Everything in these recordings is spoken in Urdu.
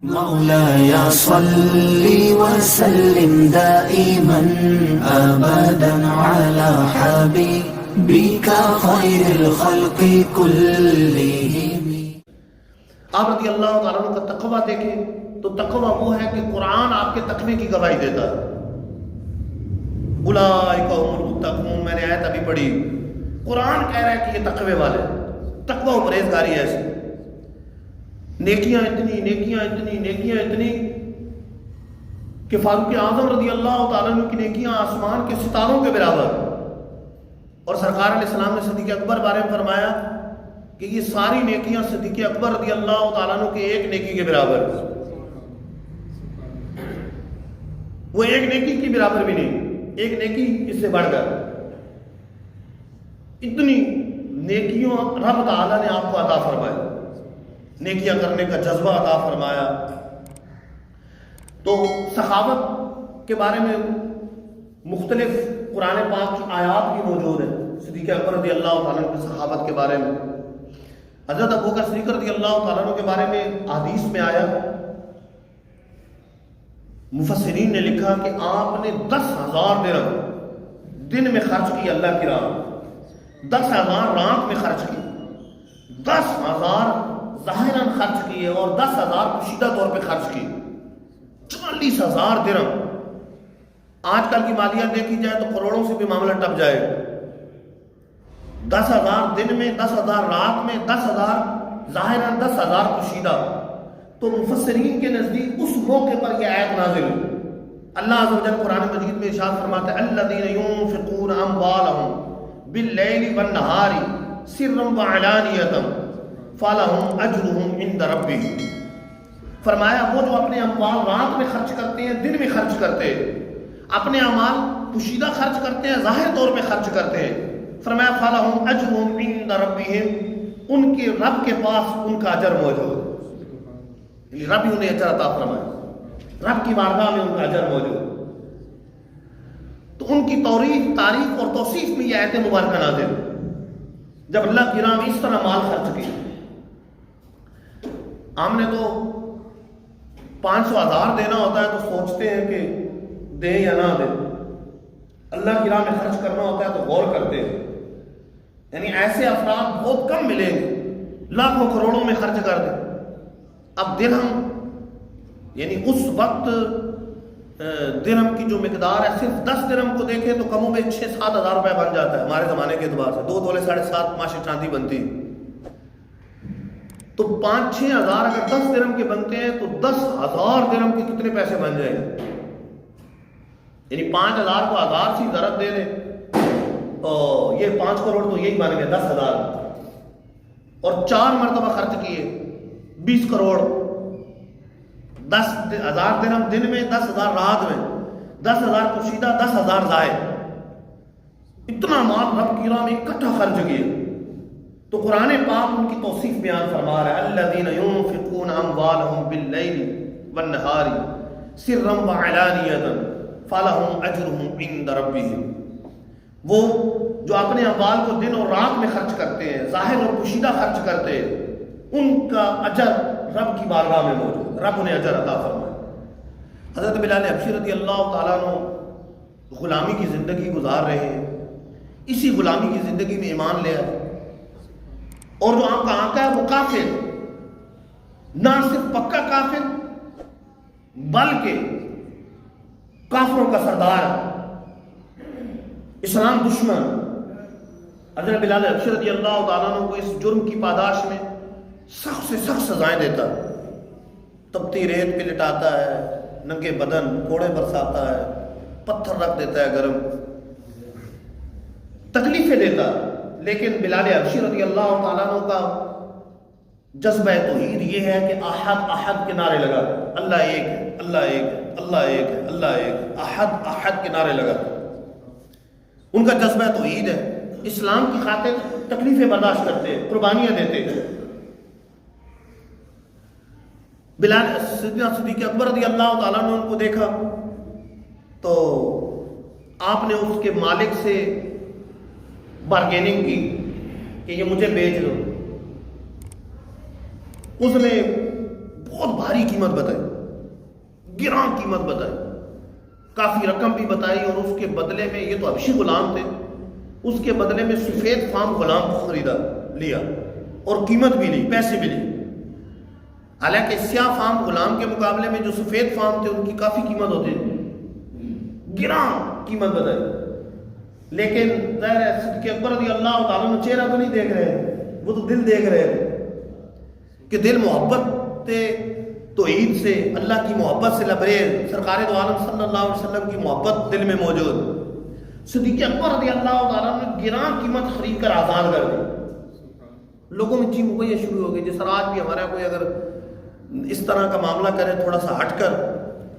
مولاي صل وسلم دائما ابدا على حبيبك خير الخلق كلهم۔ آپ رضی اللہ تعالیٰ عنہ کا تقویٰ دیکھیں تو تقویٰ وہ ہے کہ قرآن آپ کے تقوی کی گواہی دیتا ہے۔ اولئک هم المتقون، میں نے آیت ابھی پڑھی، قرآن کہہ رہا ہے کہ یہ تقوی والے، تقویٰ و پرہیزگاری ایسی، نیکیاں اتنی نیکیاں اتنی نیکیاں اتنی کہ فاروق اعظم رضی اللہ تعالیٰ عنہ کی نیکیاں آسمان کے ستاروں کے برابر، اور سرکار علیہ السلام نے صدیق اکبر بارے میں فرمایا کہ یہ ساری نیکیاں صدیق اکبر رضی اللہ تعالیٰ عنہ کے ایک نیکی کے برابر، وہ ایک نیکی کی برابر بھی نہیں، ایک نیکی اس سے بڑھ کر اتنی نیکیوں رب تعالیٰ نے آپ کو عطا فرمایا، نیکیاں کرنے کا جذبہ عطا فرمایا۔ تو سخاوت کے بارے میں مختلف قرآن پاک کی آیات بھی موجود ہیں صدیق اکبر رضی اللہ تعالیٰ عنہ کی سخاوت کے بارے میں۔ حضرت ابوبکر صدیق رضی اللہ تعالیٰ عنہ کے بارے میں حدیث میں آیا، مفسرین نے لکھا کہ آپ نے 10,000 درہم دن میں خرچ کی اللہ کی راہ، 10,000 رات میں خرچ کی، 10,000 ظاہراً خرچ کیے اور 10,000 پوشیدہ طور پہ خرچ کی، 40,000 درہم۔ آج کل کی مالیات دیکھی جائے تو کروڑوں سے بھی معاملہ ٹپ جائے گا۔ 10,000 دن میں، 10,000 رات میں، 10,000 ظاہراً، 10,000 پوشیدہ۔ تو مفسرین کے نزدیک اس موقع پر یہ آیت نازل ہوئی۔ اللہ عز و جل قرآن مجید میں ارشاد فرماتا ہے الذین ينفقون اموالهم باللیل والنہار سرا وعلانیۃ فلہم اجرہم عند ربہم۔ فرمایا وہ جو اپنے اموال رات میں خرچ کرتے ہیں، دن میں خرچ کرتے ہیں، اپنے اموال پوشیدہ خرچ کرتے ہیں، ظاہر طور پہ خرچ کرتے ہیں، فرمایا فلہم اجرہم عند ربہم، ان کے رب کے پاس ان کا اجر موجود ہے، یعنی رب ہی انہیں اجر عطا فرمائے، رب کی بارگاہ میں ان کا اجر موجود۔ تو ان کی تعریف اور توصیف میں یہ آیت مبارکہ نازل، جب اللہ کی راہ میں اس طرح مال خرچ کی۔ ہم نے تو 500,000 دینا ہوتا ہے تو سوچتے ہیں کہ دیں یا نہ دیں، اللہ کی راہ میں خرچ کرنا ہوتا ہے تو غور کرتے ہیں، یعنی ایسے افراد بہت کم ملیں گے، لاکھوں کروڑوں میں خرچ کر دیں۔ اب درہم، یعنی اس وقت درہم کی جو مقدار ہے، صرف 10 درہم کو دیکھیں تو کم و بیش 6-7 ہزار روپے بن جاتا ہے ہمارے زمانے کے اعتبار سے، 2 تولے 7.5 ماشی چاندی بنتی، تو 5-6 ہزار اگر 10 درہم کے بنتے ہیں تو 10,000 درہم کے کتنے پیسے بن جائیں گے، یعنی 5,000 کو 1000 سے ضرب دے دیں تو یہ 5 کروڑ تو یہی بن گیا 10,000، اور 4 مرتبہ خرچ کیے 20 کروڑ، 10,000 درہم دن میں، 10,000 رات میں، 10,000 پوشیدہ، 10,000 ظاہر، اتنا مال رب کی راہ میں اکٹھا خرچ کیے۔ تو قرآن پاک ان کی توصیف بیان فرما رہا ہے الذین ينفقون اموالهم باللیل والنہار سرا وعلانیۃ فلہم اجرہم عند ربہم، وہ جو اپنے اموال کو دن اور رات میں خرچ کرتے ہیں، ظاہر اور پوشیدہ خرچ کرتے ہیں، ان کا اجر رب کی بارگاہ میں موجود، رب انہیں اجر عطا فرمائے۔ حضرت بلال حبشی رضی اللہ تعالیٰ عنہ غلامی کی زندگی گزار رہے ہیں، اسی غلامی کی زندگی میں ایمان لے آئے، اور جو آپ کا آقا ہے وہ کافر، نہ صرف پکا کافر بلکہ کافروں کا سردار، اسلام دشمن۔ حضرت بلال حبشی رضی اللہ تعالیٰ عنہ کو اس جرم کی پاداش میں سخت سے سخت سزائیں دیتا، تپتی ریت پہ لٹاتا ہے، ننگے بدن کوڑے برساتا ہے، پتھر رکھ دیتا ہے گرم، تکلیفیں دیتا، لیکن بلال حبشی رضی اللہ تعالیٰ عنہ کا جذبہ توحید یہ ہے کہ احد احد کے نعرے لگا، اللہ ایک ہے، اللہ ایک ہے، اللہ ایک ہے، اللہ ایک ہے، احد احد کے نعرے لگا۔ ان کا جذبہ توحید ہے، اسلام کی خاطر تکلیفیں برداشت کرتے ہیں، قربانیاں دیتے ہیں۔ بلال صدیق اکبر رضی اللہ تعالیٰ نے ان کو دیکھا تو آپ نے اس کے مالک سے بارگیننگ کی کہ یہ مجھے بیچ دو۔ اس نے بہت بھاری قیمت بتائی، گراں قیمت بتائی، کافی رقم بھی بتائی، اور اس کے بدلے میں، یہ تو حبشی غلام تھے، اس کے بدلے میں سفید فام غلام کو خریدا لیا اور قیمت بھی لی، پیسے بھی لی۔ حالانکہ سیاہ فام غلام کے مقابلے میں جو سفید فام تھے ان کی کافی قیمت ہوتی ہے، گراں قیمت بتائی۔ لیکن ظاہر ہے صدیق اکبر رضی اللہ تعالیٰ عنہ چہرہ تو نہیں دیکھ رہے، وہ تو دل دیکھ رہے ہیں کہ دل محبت توحید سے، اللہ کی محبت سے لبریز، سرکار دو عالم صلی اللہ علیہ وسلم کی محبت دل میں موجود۔ صدیق اکبر رضی اللہ تعالیٰ نے گراں قیمت خرید کر آزاد کر دی۔ لوگوں میں چیخ ہوئی شروع ہو گئی، جس طرح آج بھی ہمارا کوئی اگر اس طرح کا معاملہ کرے تھوڑا سا ہٹ کر،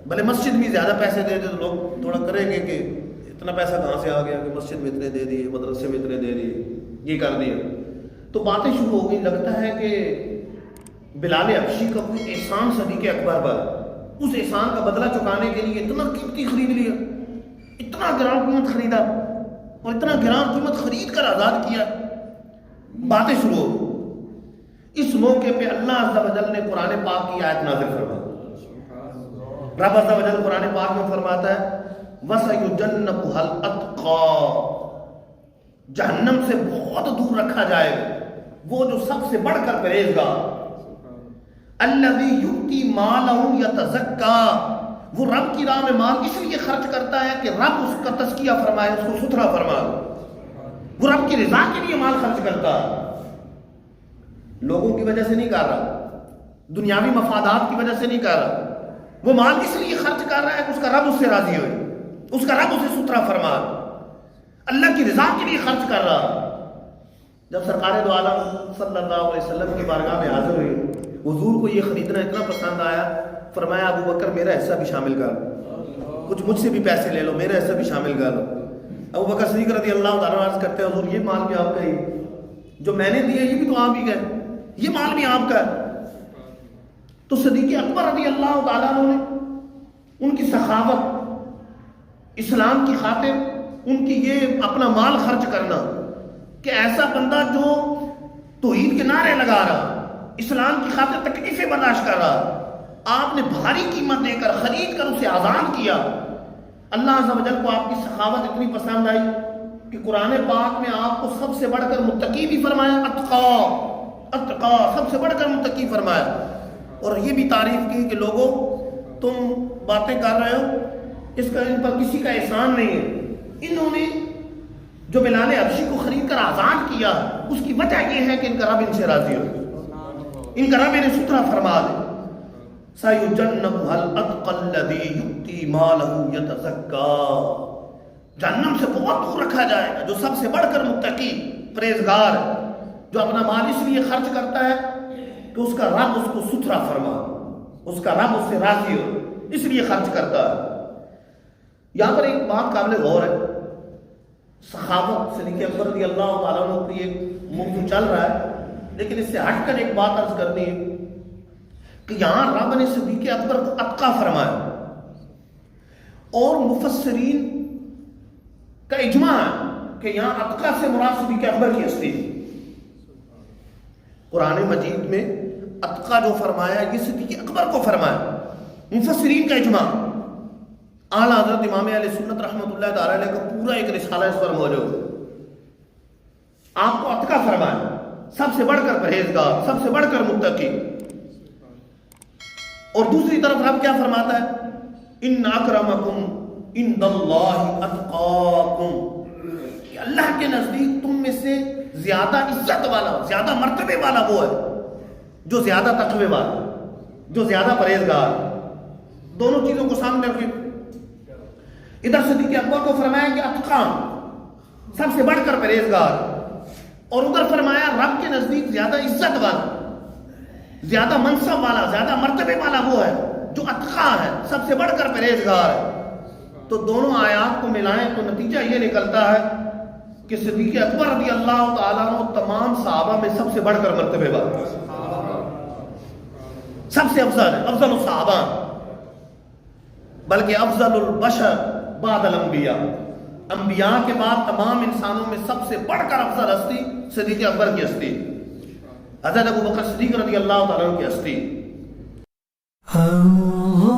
بھلے مسجد میں زیادہ پیسے دے دے تو لوگ تھوڑا کریں گے کہ اتنا پیسہ کہاں سے آ گیا کہ مسجد میں اتنے دے دیے، مدرسے میں اتنے دے دیے، یہ کر دیا، تو باتیں شروع ہو گئی۔ لگتا ہے کہ بلال حبشی کا کوئی احسان صدیق اکبر پر، اس احسان کا بدلہ چکانے کے لیے اتنا قیمتی خرید لیا، اتنا گراں قیمت خریدا اور اتنا گراں قیمت خرید کر آزاد کیا۔ باتیں شروع ہو گئی۔ اس موقع پہ اللہ عز و جل نے قرآن پاک کی آیت نازل فرمائی۔ رب عز و جل قرآن پاک میں فرماتا ہے وَسَيُجَنَّبُهَا الْأَتْقَى، جہنم سے بہت دور رکھا جائے وہ جو سب سے بڑھ کر پرہیزگار، الَّذِي يُؤْتِي مَالَهُ يَتَزَكَّى، وہ رب کی راہ میں مال اس لیے خرچ کرتا ہے کہ رب اس کا تزکیہ فرمائے، اس کو ستھرا فرمائے، وہ رب کی رضا کے لیے مال خرچ کرتا ہے، لوگوں کی وجہ سے نہیں کر رہا، دنیاوی مفادات کی وجہ سے نہیں کر رہا، وہ مال اس لیے خرچ کر رہا ہے کہ اس کا رب اس سے راضی ہوئے، اس کا رب اسے ستھرا فرما، اللہ کی رضا کے لیے خرچ کر رہا۔ جب سرکار دو عالم صلی اللہ علیہ وسلم کی بارگاہ میں حاضر ہوئے، حضور کو یہ خریدنا اتنا پسند آیا، فرمایا ابو بکر میرا حصہ بھی شامل کر، کچھ مجھ سے بھی پیسے لے لو، میرا حصہ بھی شامل کر لو۔ ابو بکر صدیق رضی اللہ تعالیٰ عنہ عرض کرتے ہیں حضور یہ مال بھی آپ کا ہی، جو میں نے دیا یہ بھی تو آپ ہی کا ہے، یہ مال بھی آپ کا ہے۔ تو صدیق اکبر رضی اللہ تعالیٰ عنہ نے ان کی سخاوت، اسلام کی خاطر ان کی یہ اپنا مال خرچ کرنا، کہ ایسا بندہ جو توحید کے نعرے لگا رہا، اسلام کی خاطر تکلیفیں برداشت کر رہا، آپ نے بھاری قیمت دے کر خرید کر اسے آزاد کیا۔ اللہ عز و جل کو آپ کی سخاوت اتنی پسند آئی کہ قرآن پاک میں آپ کو سب سے بڑھ کر متقی بھی فرمایا، اتقا سب سے بڑھ کر متقی فرمایا، اور یہ بھی تعریف کی کہ لوگوں تم باتیں کر رہے ہو، اس کا ان پر کسی کا احسان نہیں ہے، انہوں نے جو بلال حبشی کو خرید کر آزاد کیا اس کی وجہ یہ ہے کہ ان کا رب ان سے راضی ہو، ان کا رب انہیں ستھرا فرما دے۔ سَيُجَنَّبُهَا الْأَتْقَى الَّذِي يُؤْتِي مَالَهُ يَتَزَكَّى، جہنم سے بہت دور رکھا جائے گا جو سب سے بڑھ کر متقی پرہیزگار ہے، جو اپنا مال اس لیے خرچ کرتا ہے کہ اس کا رب اس کو ستھرا فرما، اس کا رب اس سے راضی ہو، اس لیے خرچ کرتا ہے۔ یہاں پر ایک بات قابل غور ہے، سخاوت صدیق اکبر رضی اللہ تعالیٰ عنہ کی ایک موضوع چل رہا ہے، لیکن اس سے ہٹ کر ایک بات عرض کرنی ہے کہ یہاں رب نے صدیق اکبر کو اتقا فرمایا، اور مفسرین کا اجماع ہے کہ یہاں اتقا سے مراد صدیق اکبر کی ہستی، قرآن مجید میں اتقا جو فرمایا یہ صدیق اکبر کو فرمایا، مفسرین کا اجماع، اعلیٰ حضرت امام اہل سنت رحمۃ اللہ تعالی علیہ کا پورا ایک رسالہ اس پر موجود، آپ کو اتقا فرمایا، سب سے بڑھ کر پرہیزگار، سب سے بڑھ کر متقی، اور دوسری طرف رب کیا فرماتا ہے، ان اکرمکم عند اللہ اتقاکم، کہ اللہ کے نزدیک تم میں سے زیادہ عزت والا، زیادہ مرتبے والا وہ ہے جو زیادہ تقوی والا، جو زیادہ پرہیزگار۔ دونوں چیزوں کو سامنے رکھیں، ادھر صدیق اکبر کو فرمایا کہ اتقا سب سے بڑھ کر پرہیزگار، اور ادھر فرمایا رب کے نزدیک زیادہ عزت والا، زیادہ منصب والا، زیادہ مرتبے والا وہ ہے جو اتقا ہے، سب سے بڑھ کر پرہیزگار ہے۔ تو دونوں آیات کو ملائیں تو نتیجہ یہ نکلتا ہے کہ صدیق اکبر رضی اللہ تعالیٰ عنہ تمام صحابہ میں سب سے بڑھ کر مرتبے والا، سب سے افضل ہے، افضل الصحابہ، بلکہ افضل البشر بعد الانبیاء، انبیاء کے بعد تمام انسانوں میں سب سے بڑھ کر افضل ہستی صدیق اکبر کی ہستی، حضرت ابو بکر صدیق رضی اللہ تعالیٰ عنہ کی ہستی۔ أعوذ